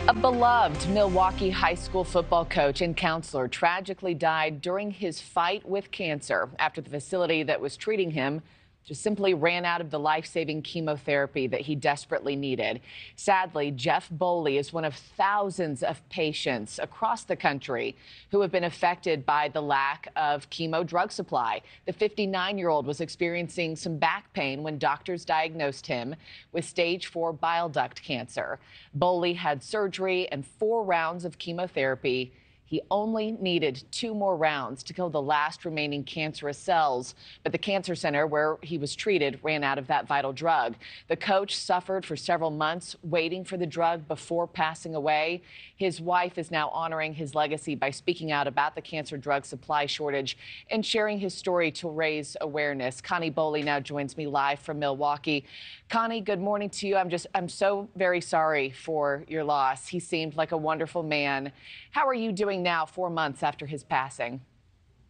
A beloved Milwaukee high school football coach and counselor tragically died during his fight with cancer after the facility that was treating him just simply ran out of the life-saving chemotherapy that he desperately needed. Sadly, Jeff Bolle is one of thousands of patients across the country who have been affected by the lack of chemo drug supply. The 59-year-old was experiencing some back pain when doctors diagnosed him with stage 4 bile duct cancer. Bolle had surgery and 4 rounds of chemotherapy. He only needed 2 more rounds to kill the last remaining cancerous cells, but the cancer center where he was treated ran out of that vital drug. The coach suffered for several months waiting for the drug before passing away. His wife is now honoring his legacy by speaking out about the cancer drug supply shortage and sharing his story to raise awareness. Connie Bolle now joins me live from Milwaukee. Connie, good morning to you. I'm so very sorry for your loss. He seemed like a wonderful man. How are you doing now, 4 months after his passing?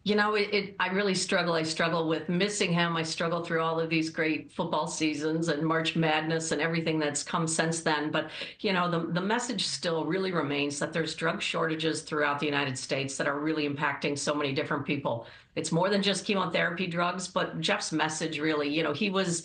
You know, I really struggle. I struggle with missing him. I struggle through all of these great football seasons and March Madness and everything that's come since then. But, you know, the message still really remains that there's drug shortages throughout the United States that are really impacting so many different people. It's more than just chemotherapy drugs, but Jeff's message really, you know, he was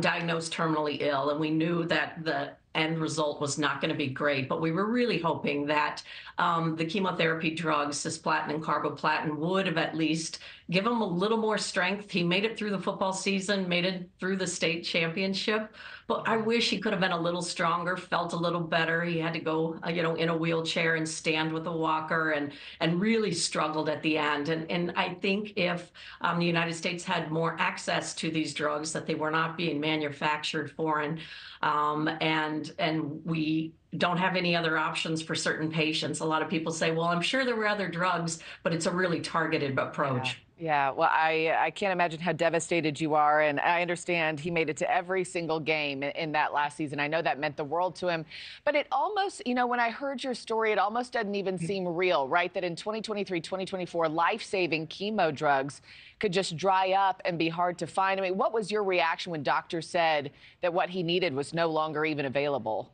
diagnosed terminally ill, and we knew that the end result was not going to be great, but we were really hoping that the chemotherapy drugs, cisplatin and carboplatin, would have at least give him a little more strength. He made it through the football season, made it through the state championship, but I wish he could have been a little stronger, felt a little better. He had to go, you know, in a wheelchair and stand with a walker, and really struggled at the end. And I think if the United States had more access to these drugs, that they were not being manufactured foreign, and we don't have any other options for certain patients. A lot of people say, well, I'm sure there were other drugs, but it's a really targeted approach. Yeah, well, I can't imagine how devastated you are, and I understand he made it to every single game in that last season. I know that meant the world to him, but it almost, you know, when I heard your story, it almost doesn't even seem real, right? That in 2023, 2024, life-saving chemo drugs could just dry up and be hard to find. I mean, what was your reaction when doctors said that what he needed was no longer even available?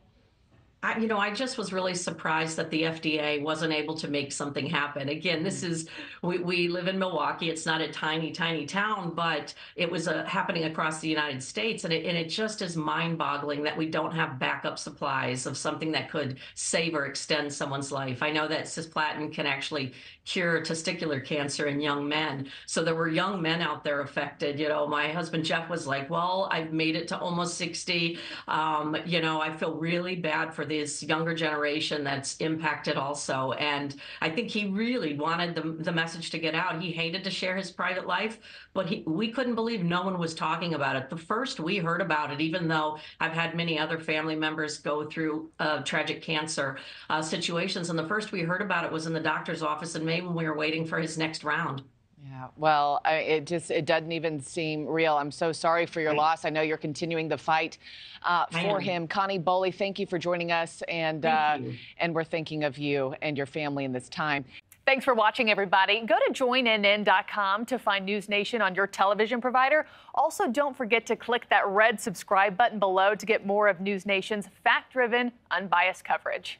I just was really surprised that the FDA wasn't able to make something happen. Again, this is, we live in Milwaukee. It's not a tiny, tiny town, but it was happening across the United States. And it just is mind-boggling that we don't have backup supplies of something that could save or extend someone's life. I know that cisplatin can actually cure testicular cancer in young men. So there were young men out there affected. You know, my husband, Jeff, was like, well, I've made it to almost 60. You know, I feel really bad for this younger generation that's impacted also. And I think he really wanted the message to get out. He hated to share his private life, but we couldn't believe no one was talking about it. The first we heard about it, even though I've had many other family members go through tragic cancer situations, and the first we heard about it was in the doctor's office in May when we were waiting for his next round. Yeah, well, it doesn't even seem real. I'm so sorry for your loss. I know you're continuing the fight for him. Connie Bolle, thank you for joining us, and we're thinking of you and your family in this time. Thanks for watching, everybody. Go to joinnn.com to find NewsNation on your television provider. Also, don't forget to click that red subscribe button below to get more of NewsNation's fact-driven, unbiased coverage.